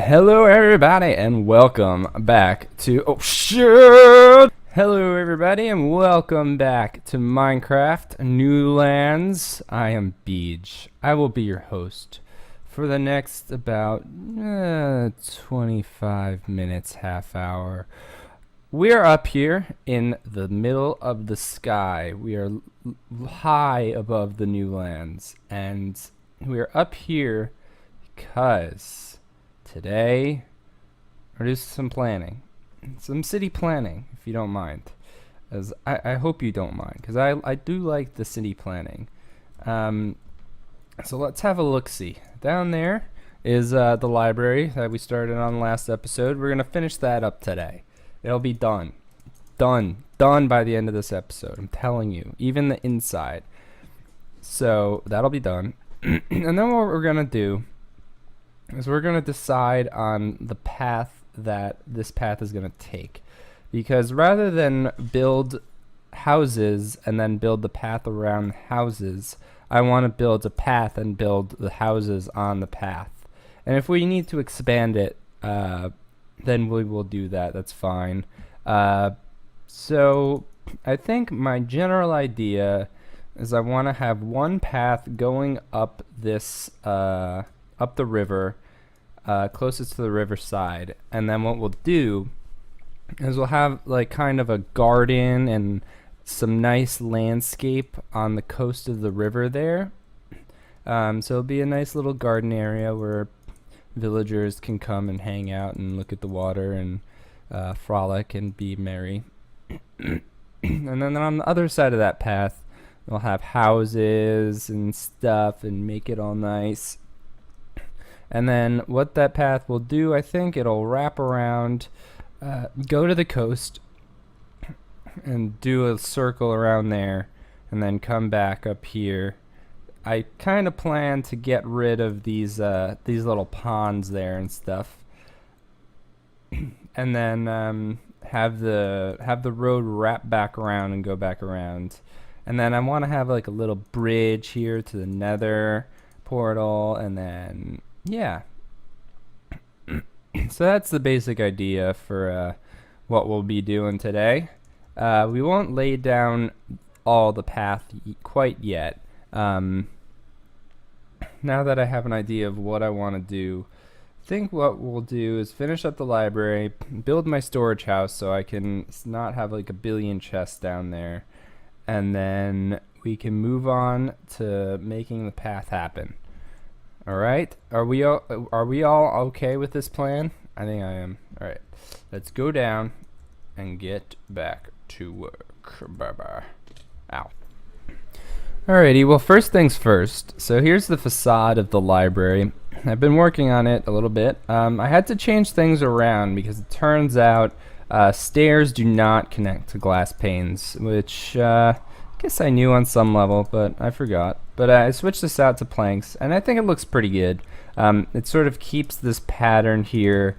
Hello everybody and welcome back to Hello everybody and welcome back to Minecraft New Lands. I am Beej. I will be your host for the next about 25 minutes, half hour. We are up here in the middle of the sky. We are high above the New Lands, and we are up here because today we're doing some planning, some city planning, if you don't mind. As I hope you don't mind, because I do like the city planning. So let's have a look-see. Down there is the library that we started on last episode. We're gonna finish that up today. It'll be done by the end of this episode. I'm telling you, even the inside. So that'll be done. And then what we're gonna do is we're gonna decide on the path that this path is gonna take, because rather than build houses and then build the path around houses, I want to build a path and build the houses on the path. And if we need to expand it, then we will do that. That's fine. So I think my general idea is I want to have one path going up this up the river, closest to the riverside, and then what we'll do is we'll have like kind of a garden and some nice landscape on the coast of the river there. So it'll be a nice little garden area where villagers can come and hang out and look at the water and frolic and be merry. And then on the other side of that path, we'll have houses and stuff and make it all nice. And then what that path will do, I think it'll wrap around, go to the coast and do a circle around there, and then come back up here. I kind of plan to get rid of these little ponds there and stuff, and then have the road wrap back around and go back around. And then I want to have like a little bridge here to the Nether portal, and then yeah. So that's the basic idea for what we'll be doing today. We won't lay down all the path quite yet. Now that I have an idea of what I want to do, I think what we'll do is finish up the library, build my storage house so I can not have like a billion chests down there, and then we can move on to making the path happen. All right, are we all okay with this plan? I think I am. All right, let's go down and get back to work. Bye-bye. Ow. Alrighty, well, first things first. So here's the facade of the library. I've been working on it a little bit. I had to change things around because it turns out stairs do not connect to glass panes, which I guess I knew on some level, but I forgot. But I switched this out to planks, and I think it looks pretty good. It sort of keeps this pattern here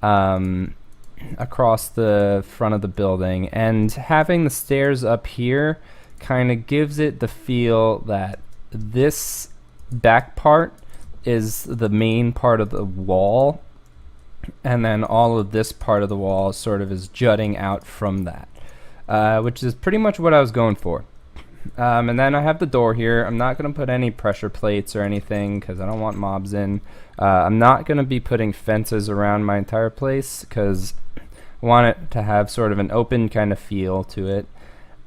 across the front of the building, and having the stairs up here kind of gives it the feel that this back part is the main part of the wall, and then all of this part of the wall sort of is jutting out from that, which is pretty much what I was going for. And then I have the door here. I'm not going to put any pressure plates or anything because I don't want mobs in. I'm not going to be putting fences around my entire place because I want it to have sort of an open kind of feel to it.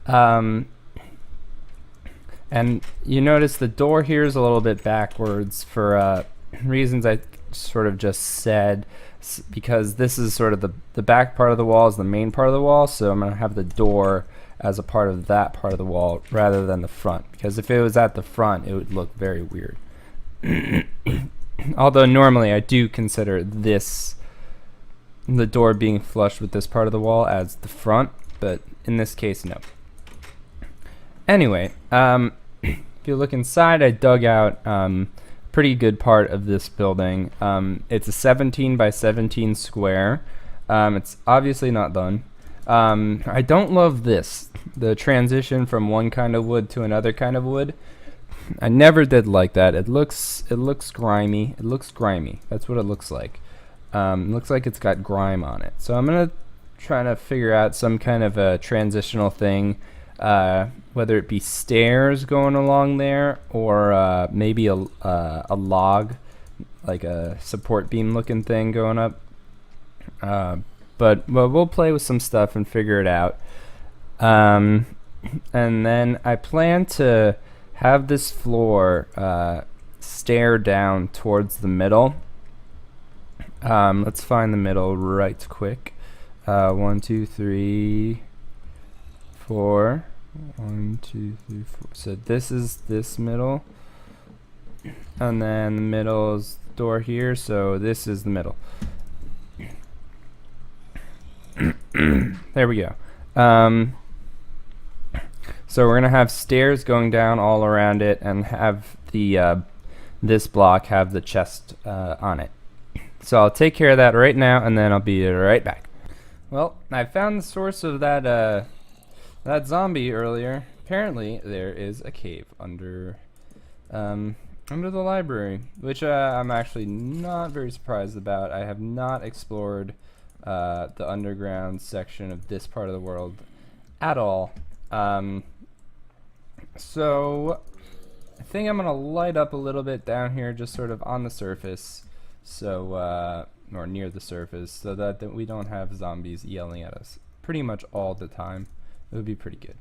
And you notice the door here is a little bit backwards for reasons I sort of just said, because this is sort of the back part of the wall is the main part of the wall, so I'm going to have the door as a part of that part of the wall rather than the front, because if it was at the front it would look very weird. Although normally I do consider the door being flush with this part of the wall as the front, but in this case no. Anyway, if you look inside, I dug out pretty good part of this building. It's a 17 by 17 square. It's obviously not done. I don't love this, the transition from one kind of wood to another kind of wood. I never did like that. It looks grimy. It looks grimy. That's what it looks like. Looks like it's got grime on it. So I'm gonna try to figure out some kind of a transitional thing, whether it be stairs going along there or maybe a log, like a support beam looking thing going up. But we'll play with some stuff and figure it out. And then I plan to have this floor stare down towards the middle. Let's find the middle right quick. 1, 2, 3, 4. 1, 2, 3, 4. So this is this middle, and then the middle is the door here. So this is the middle. There we go. So we're gonna have stairs going down all around it, and have the this block have the chest on it. So I'll take care of that right now, and then I'll be right back. Well, I found the source of that that zombie earlier. Apparently, there is a cave under the library, which I'm actually not very surprised about. I have not explored the underground section of this part of the world at all. So I think I'm gonna light up a little bit down here, just sort of on the surface, so or near the surface, so that we don't have zombies yelling at us pretty much all the time. It would be pretty good.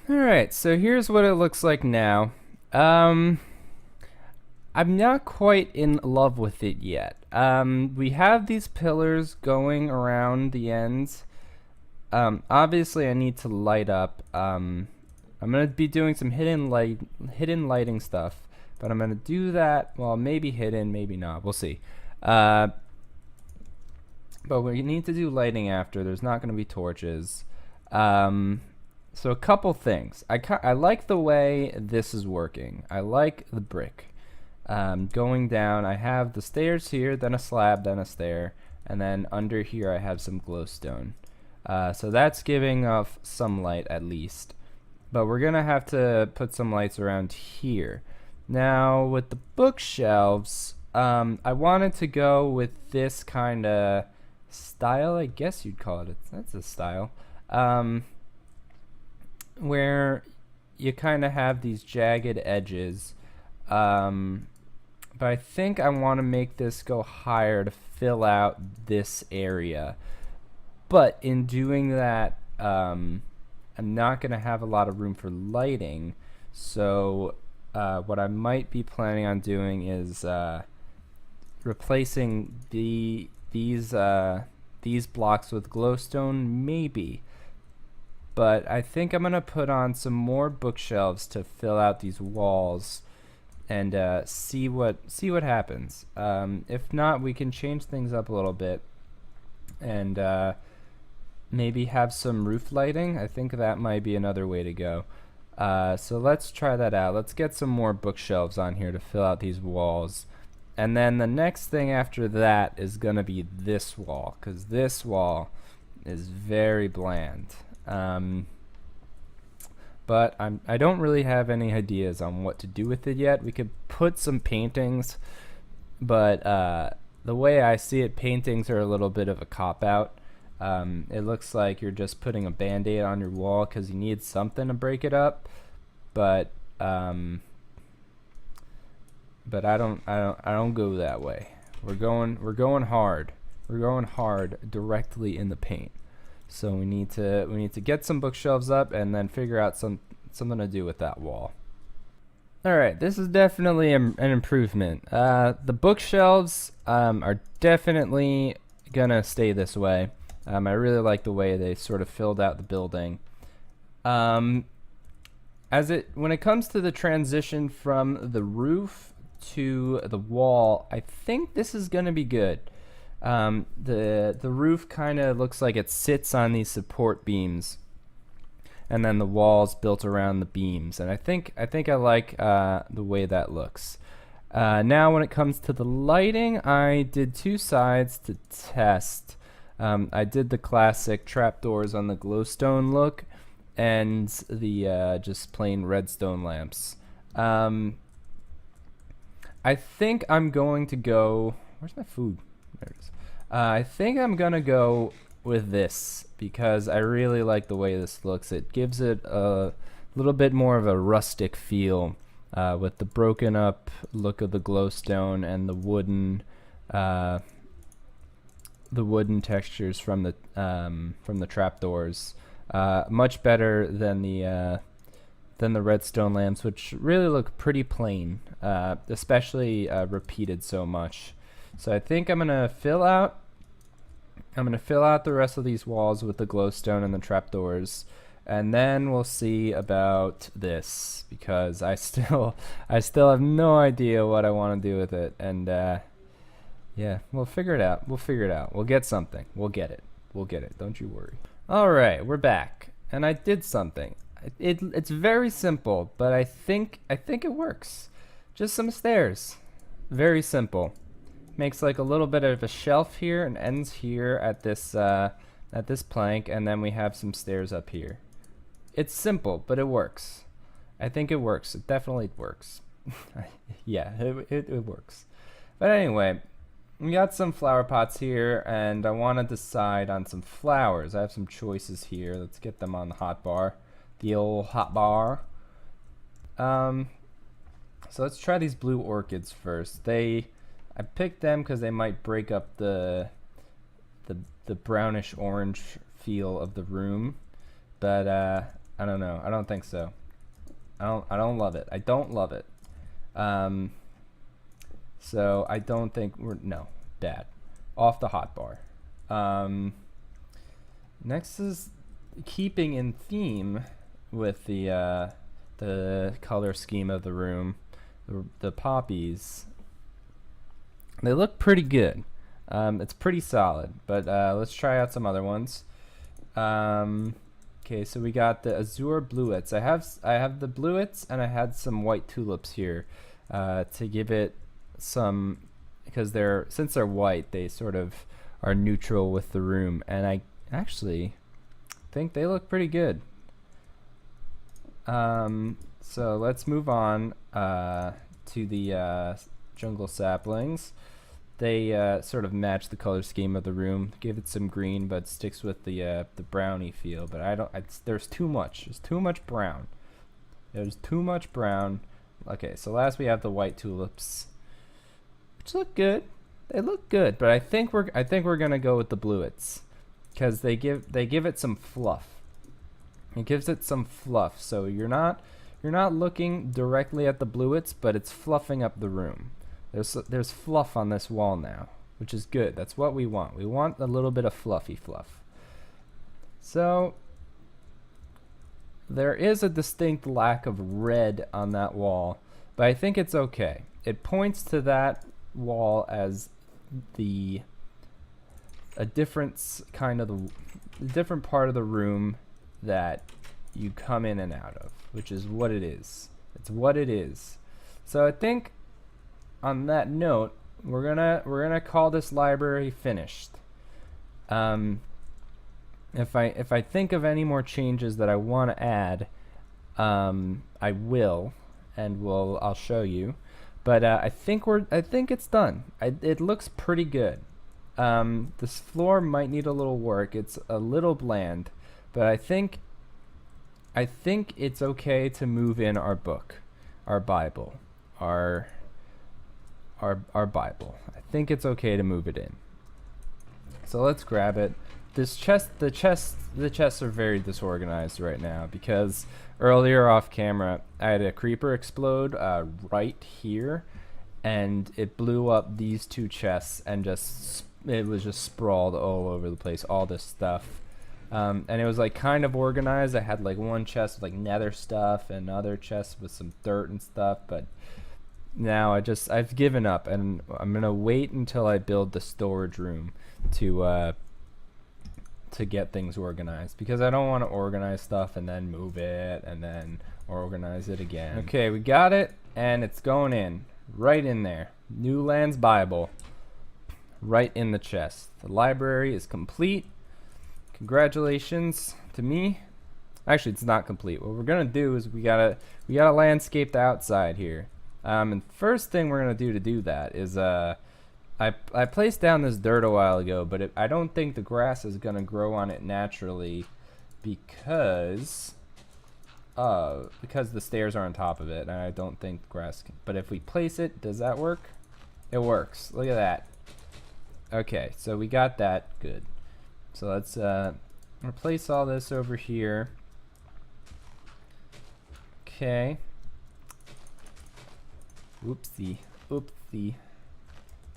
Alright, so here's what it looks like now. I'm not quite in love with it yet. We have these pillars going around the ends. Obviously I need to light up. I'm gonna be doing some hidden lighting stuff, but I'm gonna do that. Well, maybe hidden, maybe not. We'll see. But we need to do lighting after. There's not gonna be torches. So a couple things. I like the way this is working. I like the brick. Going down, I have the stairs here, then a slab, then a stair, and then under here I have some glowstone. So that's giving off some light at least. But we're gonna have to put some lights around here. Now with the bookshelves, I wanted to go with this kind of style, I guess you'd call it. That's a style. Where you kind of have these jagged edges. But I think I want to make this go higher to fill out this area. But in doing that, I'm not going to have a lot of room for lighting. So what I might be planning on doing is replacing these blocks with glowstone, maybe. But I think I'm going to put on some more bookshelves to fill out these walls and see what happens. If not, we can change things up a little bit and maybe have some roof lighting. I think that might be another way to go. So let's try that out. Let's get some more bookshelves on here to fill out these walls. And then the next thing after that is going to be this wall, because this wall is very bland. But I don't really have any ideas on what to do with it yet. We could put some paintings, but the way I see it, paintings are a little bit of a cop-out. It looks like you're just putting a band-aid on your wall because you need something to break it up, but I don't go that way. We're going hard. We're going hard directly in the paint. So we need to get some bookshelves up and then figure out something to do with that wall. All right, this is definitely an improvement. The bookshelves are definitely gonna stay this way. I really like the way they sort of filled out the building. When it comes to the transition from the roof to the wall, I think this is gonna be good. The roof kind of looks like it sits on these support beams, and then the walls built around the beams. And I think I like the way that looks. Now, when it comes to the lighting, I did two sides to test. I did the classic trapdoors on the glowstone look, and the just plain redstone lamps. I think I'm going to go. Where's my food? There it is. I think I'm gonna go with this because I really like the way this looks. It gives it a little bit more of a rustic feel with the broken up look of the glowstone and the wooden textures from the trapdoors. Much better than the redstone lamps, which really look pretty plain, especially repeated so much. So I think I'm gonna fill out the rest of these walls with the glowstone and the trapdoors, and then we'll see about this because I still have no idea what I want to do with it, and yeah, we'll figure it out. We'll get something. We'll get it. Don't you worry. All right, we're back, and I did something. It's very simple, but I think it works. Just some stairs. Very simple. Makes like a little bit of a shelf here and ends here at this plank, and then we have some stairs up here. It's simple, but it works. I think it works. It definitely works. Yeah, it works. But anyway, we got some flower pots here, and I want to decide on some flowers. I have some choices here. Let's get them on the hot bar. The old hot bar. So let's try these blue orchids first. I picked them because they might break up the brownish orange feel of the room, but I don't know. I don't think so. I don't love it. I don't love it. So I don't think bad. Off the hot bar. Next is keeping in theme with the color scheme of the room. The poppies. They look pretty good. It's pretty solid, but let's try out some other ones. Okay, so we got the azure bluets. I have the bluets, and I had some white tulips here to give it some, because since they're white, they sort of are neutral with the room, and I actually think they look pretty good. So let's move on to the jungle saplings. They sort of match the color scheme of the room. Give it some green, but sticks with the browny feel. But there's too much. There's too much brown. There's too much brown. Okay, so last we have the white tulips, which look good. They look good, but I think we're gonna go with the bluets because they give it some fluff. It gives it some fluff. So you're not looking directly at the bluets, but it's fluffing up the room. There's fluff on this wall now, which is good. That's what we want. We want a little bit of fluffy fluff. So there is a distinct lack of red on that wall, but I think it's okay. It points to that wall as a different part of the room that you come in and out of, which is what it is. It's what it is. So I think on that note, we're gonna call this library finished. If I think of any more changes that I want to add, I will, and I'll show you. But I think it's done. It looks pretty good. This floor might need a little work. It's a little bland, but I think it's okay to move in our book, our Bible, our Bible. I think it's okay to move it in. So let's grab it. The chests are very disorganized right now because earlier off camera I had a creeper explode right here, and it blew up these two chests, and it was just sprawled all over the place, all this stuff. And it was like kind of organized. I had like one chest with like nether stuff and other chests with some dirt and stuff, but now I've given up, and I'm gonna wait until I build the storage room to get things organized, because I don't want to organize stuff and then move it and then organize it again. Okay, we got it, and it's going in right in there. Newlands Bible right in the chest. The library is complete. Congratulations to me. Actually, it's not complete. What we're gonna do is we gotta landscape the outside here. And first thing we're gonna do to do that is I placed down this dirt a while ago, but I don't think the grass is gonna grow on it naturally because the stairs are on top of it, and I don't think grass can. But if we place it, does that work? It works. Look at that. Okay, so we got that. Good. So let's replace all this over here. Okay. Oopsie. Oopsie.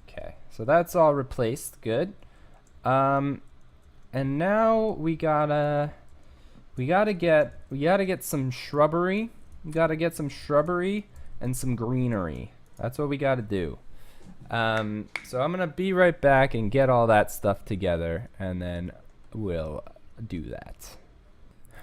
Okay, so that's all replaced. Good. And now we gotta get some shrubbery. We gotta get some shrubbery and some greenery. That's what we gotta do. So I'm gonna be right back and get all that stuff together, and then we'll do that.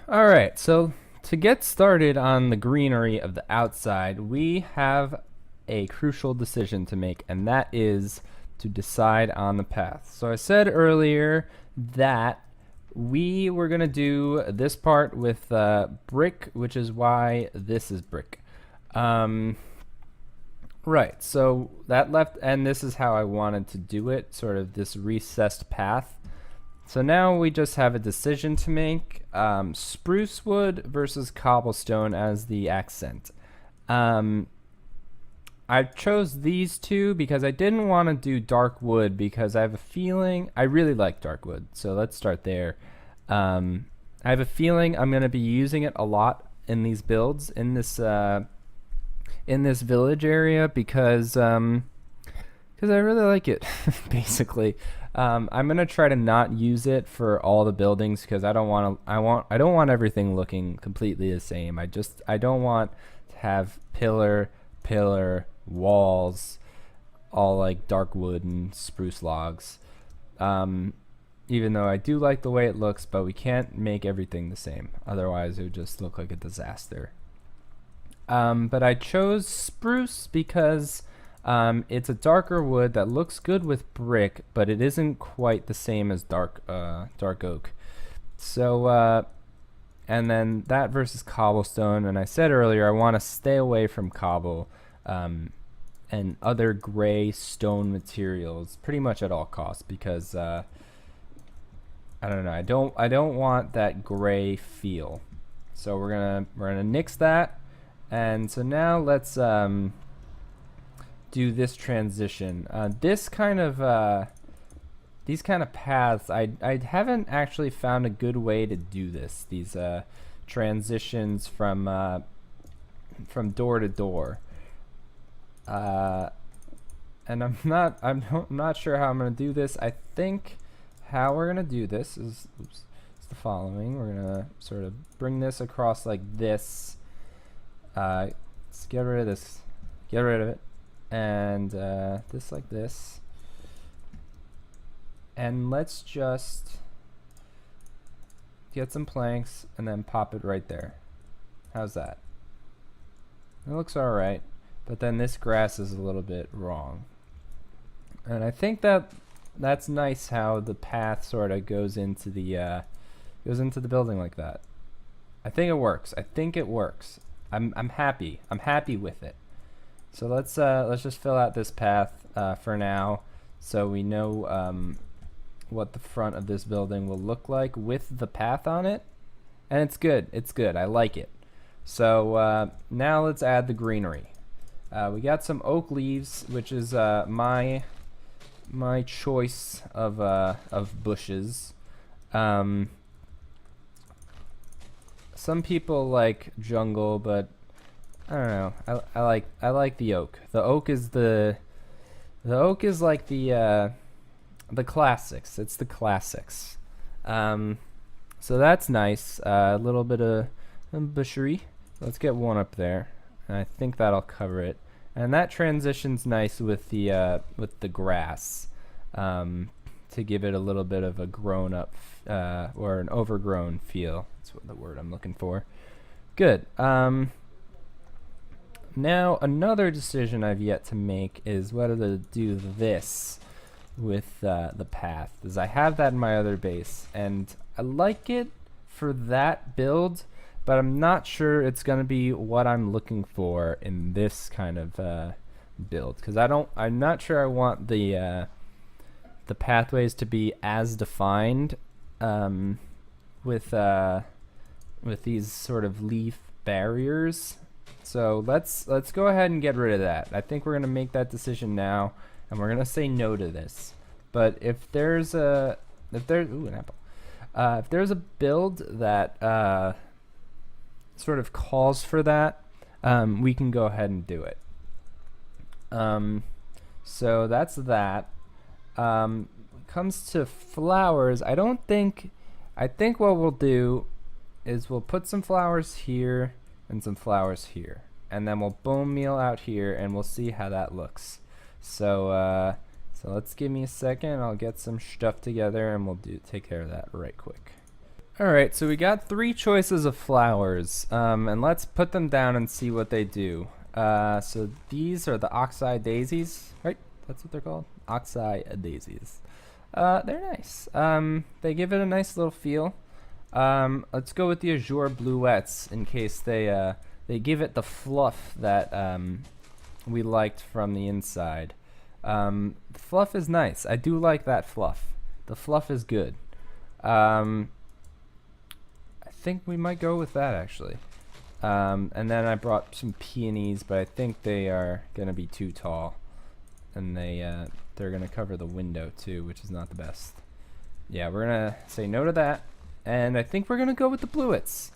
All right, so to get started on the greenery of the outside, we have a crucial decision to make, and that is to decide on the path. So I said earlier that we were gonna do this part with brick, which is why this is brick. Right, so that left, and this is how I wanted to do it, sort of this recessed path. So now we just have a decision to make, spruce wood versus cobblestone as the accent. I chose these two because I didn't want to do dark wood because I have a feeling, I really like dark wood, so let's start there. I have a feeling I'm going to be using it a lot in these builds, in this village area, because I really like it, basically. I'm gonna try to not use it for all the buildings because I don't want everything looking completely the same. I don't want to have pillar walls, all like dark wood and spruce logs. Even though I do like the way it looks, but we can't make everything the same. Otherwise, it would just look like a disaster. But I chose spruce because it's a darker wood that looks good with brick, but it isn't quite the same as dark oak. So, and then that versus cobblestone. And I said earlier I want to stay away from cobble and other gray stone materials pretty much at all costs because I don't know. I don't want that gray feel. So we're gonna nix that. And so now let's do this transition. These kind of paths, I haven't actually found a good way to do this. These transitions from door to door. And I'm not sure how I'm gonna do this. I think how we're gonna do this is the following. We're gonna sort of bring this across like this. Let's get rid of this. Get rid of it. And this like this. And let's just get some planks and then pop it right there. How's that? It looks alright. But then this grass is a little bit wrong. And I think that's nice how the path sort of goes into the building like that. I think it works. I'm happy. I'm happy with it. So let's just fill out this path for now, so we know what the front of this building will look like with the path on it, and it's good. It's good. I like it. So now let's add the greenery. We got some oak leaves, which is my choice of bushes. Some people like jungle, but I don't know. I like the oak. The oak is like the classics. It's the classics. So that's nice. A little bit of bushery. Let's get one up there, and I think that'll cover it. And that transitions nice with the grass, to give it a little bit of a grown up or an overgrown feel. That's what the word I'm looking for. Good. Now another decision I've yet to make is whether to do this with the path, as I have that in my other base, and I like it for that build, but I'm not sure it's gonna be what I'm looking for in this kind of build, because I'm not sure I want the pathways to be as defined with these sort of leaf barriers. So let's go ahead and get rid of that. I think we're gonna make that decision now, and we're gonna say no to this. But if there's an apple. If there's a build that sort of calls for that, we can go ahead and do it. So that's that. When it comes to flowers, I think what we'll do is we'll put some flowers here and some flowers here, and then we'll bone meal out here, and we'll see how that looks. So let's give me a second. I'll get some stuff together, and we'll take care of that right quick. Alright, so we got 3 choices of flowers, and let's put them down and see what they do. So these are the oxeye daisies, right? That's what they're called? Oxeye daisies. They're nice. They give it a nice little feel. Let's go with the azure bluettes in case they give it the fluff that we liked from the inside. The fluff is nice. I do like that fluff. The fluff is good. I think we might go with that actually. And then I brought some peonies, but I think they are gonna be too tall, and they're gonna cover the window too, which is not the best. Yeah, we're gonna say no to that, and I think we're gonna go with the bluets.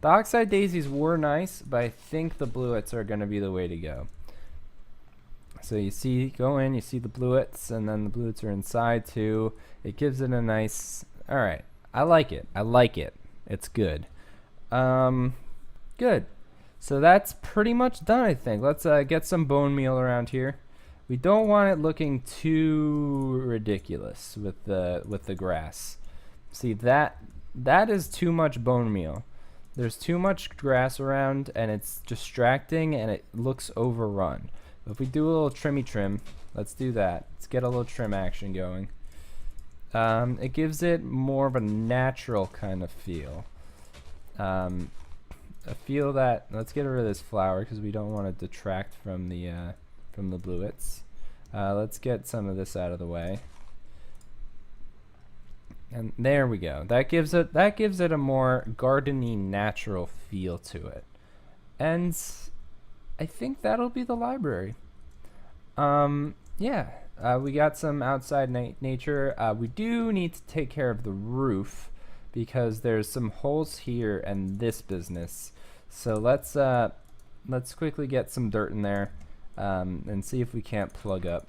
The oxeye daisies were nice, but I think the bluets are gonna be the way to go. So you see, go in, you see the bluets, and then the bluets are inside too. It gives it a nice. All right, I like it. I like it. It's good. Good. So that's pretty much done, I think. Let's get some bone meal around here. We don't want it looking too ridiculous with the grass. See, that is too much bone meal. There's too much grass around, and it's distracting, and it looks overrun. If we do a little trimmy trim, let's do that. Let's get a little trim action going. It gives it more of a natural kind of feel. I feel that. Let's get rid of this flower because we don't want to detract from the bluets. Let's get some of this out of the way. And there we go. That gives it a more gardeny, natural feel to it. And I think that'll be the library. Yeah, we got some outside nature. We do need to take care of the roof because there's some holes here and this business. So let's quickly get some dirt in there and see if we can't plug up.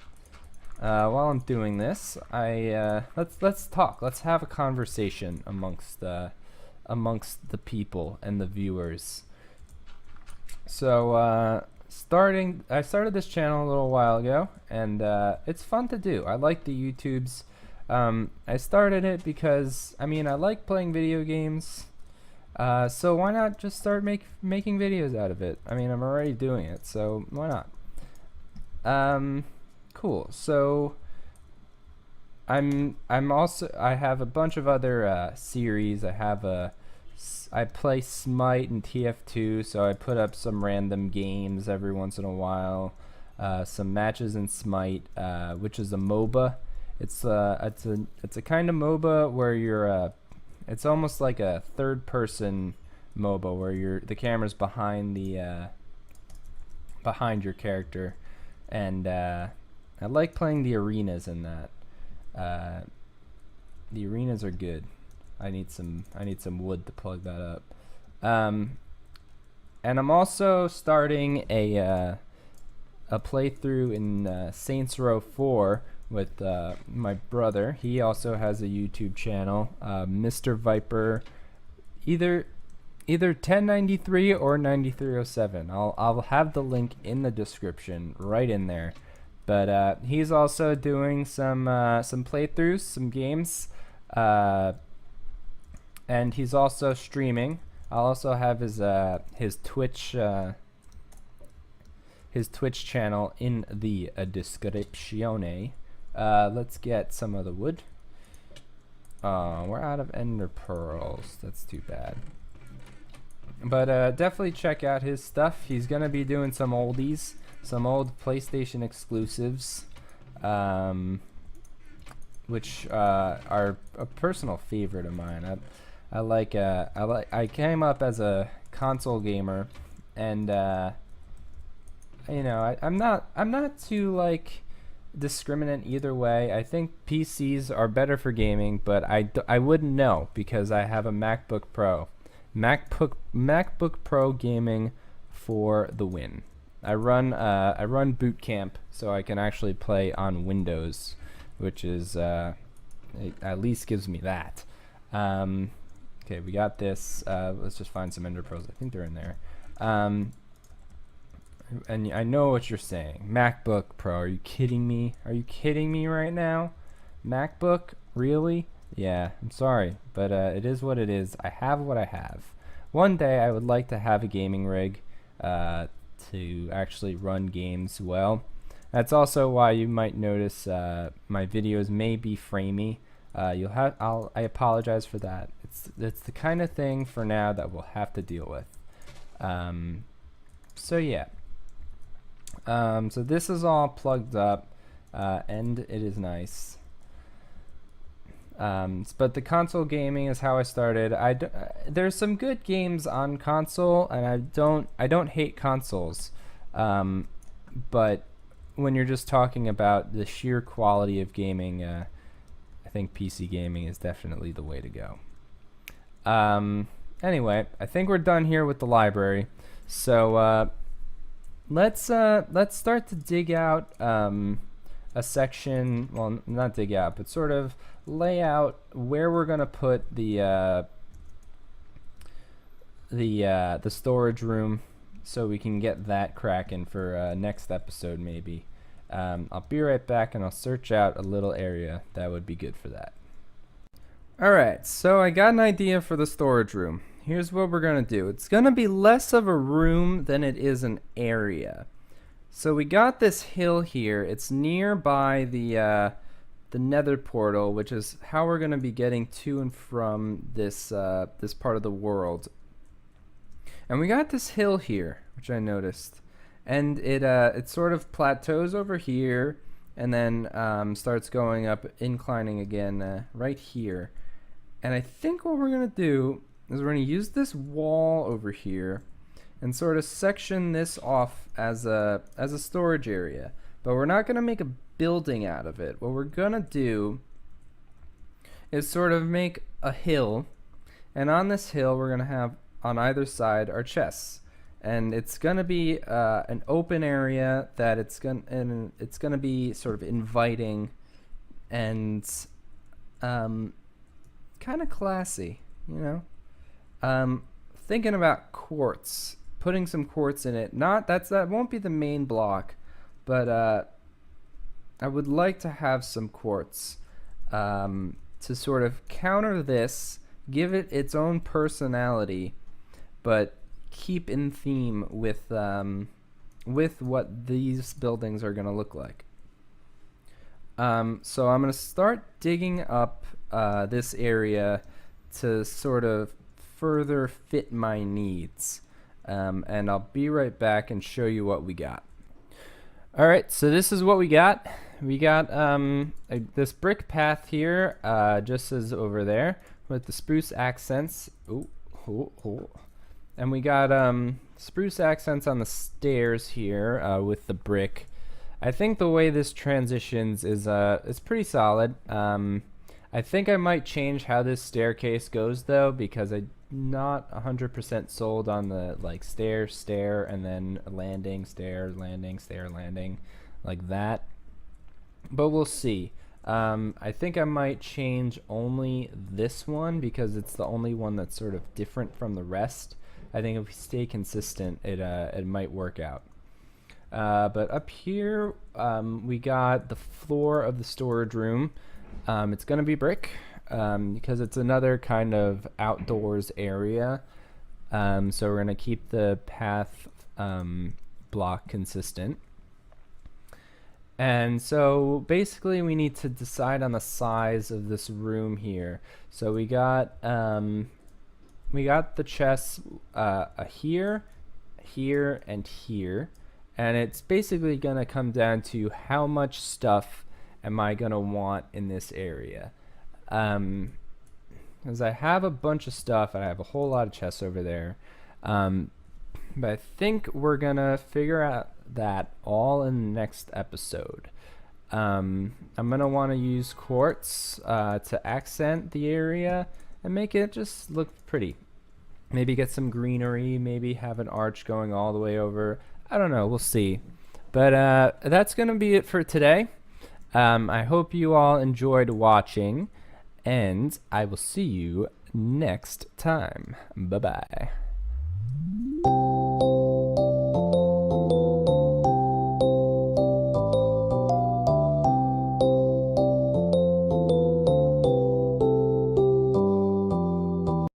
While I'm doing this, let's talk. Let's have a conversation amongst the people and the viewers. So I started this channel a little while ago, and it's fun to do. I like the YouTubes. I started it because I like playing video games. So why not just start making videos out of it? I'm already doing it, so why not? Cool. So I have a bunch of other series. I play Smite and TF2, so I put up some random games every once in a while. Some matches in Smite, which is a MOBA. It's a kind of MOBA where it's almost like a third-person MOBA where the camera's behind behind your character, and I like playing the arenas in that. The arenas are good. I need some wood to plug that up. And I'm also starting a playthrough in Saints Row 4 with my brother. He also has a YouTube channel, Mr. Viper, either 1093 or 9307. I'll have the link in the description right in there. But he's also doing some playthroughs, some games, and he's also streaming. I'll also have his Twitch channel in the description. Let's get some of the wood. We're out of ender pearls. That's too bad. But definitely check out his stuff. He's gonna be doing some oldies, some old PlayStation exclusives, which are a personal favorite of mine. I came up as a console gamer, and I'm not too like discriminant either way. I think PCs are better for gaming, but I wouldn't know because I have a MacBook Pro. MacBook Pro gaming for the win. I run Boot Camp, so I can actually play on Windows, which is it at least gives me that. Okay, we got this. Let's just find some Ender Pros. I think they're in there. And I know what you're saying. MacBook Pro. Are you kidding me? Are you kidding me right now? MacBook? Really? Yeah, I'm sorry, but it is what it is. I have what I have. One day I would like to have a gaming rig to actually run games well. That's also why you might notice my videos may be framey. I apologize for that. It's the kind of thing for now that we'll have to deal with. So yeah. So this is all plugged up, and it is nice. But the console gaming is how I started. There's some good games on console, and I don't hate consoles. But when you're just talking about the sheer quality of gaming, I think PC gaming is definitely the way to go. Anyway, I think we're done here with the library. So let's start to dig out a section. Well, not dig out, but sort of lay out where we're gonna put the storage room, so we can get that cracking for next episode maybe. I'll be right back, and I'll search out a little area that would be good for that. Alright, so I got an idea for the storage room. Here's what we're going to do. It's going to be less of a room than it is an area. So we got this hill here. It's nearby the nether portal, which is how we're going to be getting to and from this part of the world. And we got this hill here, which I noticed. And it sort of plateaus over here, and then starts going up, inclining again right here. And I think what we're going to do is we're going to use this wall over here and sort of section this off as a storage area. But we're not going to make a building out of it. What we're going to do is sort of make a hill, and on this hill we're going to have on either side our chests. And it's going to be an open area that it's going to be sort of inviting and kind of classy, you know. Thinking about quartz, putting some quartz in it. That won't be the main block, but I would like to have some quartz to sort of counter this, give it its own personality, but keep in theme with what these buildings are going to look like. So I'm going to start digging up this area to sort of further fit my needs. And I'll be right back and show you what we got. Alright, so this is what we got. We got this brick path here, just as over there, with the spruce accents. And we got spruce accents on the stairs here with the brick. I think the way this transitions is it's pretty solid. I think I might change how this staircase goes though, because I'm not 100% sold on the like stair, and then landing, stair, landing, stair, landing, like that. But we'll see. I think I might change only this one because it's the only one that's sort of different from the rest. I think if we stay consistent, it might work out. But up here, we got the floor of the storage room. It's going to be brick because it's another kind of outdoors area. So we're going to keep the path block consistent. And so basically we need to decide on the size of this room here. So we got we got the chests here, here, and here, and it's basically gonna come down to how much stuff am I gonna want in this area. Because I have a bunch of stuff, and I have a whole lot of chests over there. But I think we're gonna figure out that all in the next episode. I'm gonna want to use quartz to accent the area and make it just look pretty. Maybe get some greenery, maybe have an arch going all the way over. I don't know, we'll see. But that's gonna be it for today. I hope you all enjoyed watching, and I will see you next time. Bye bye.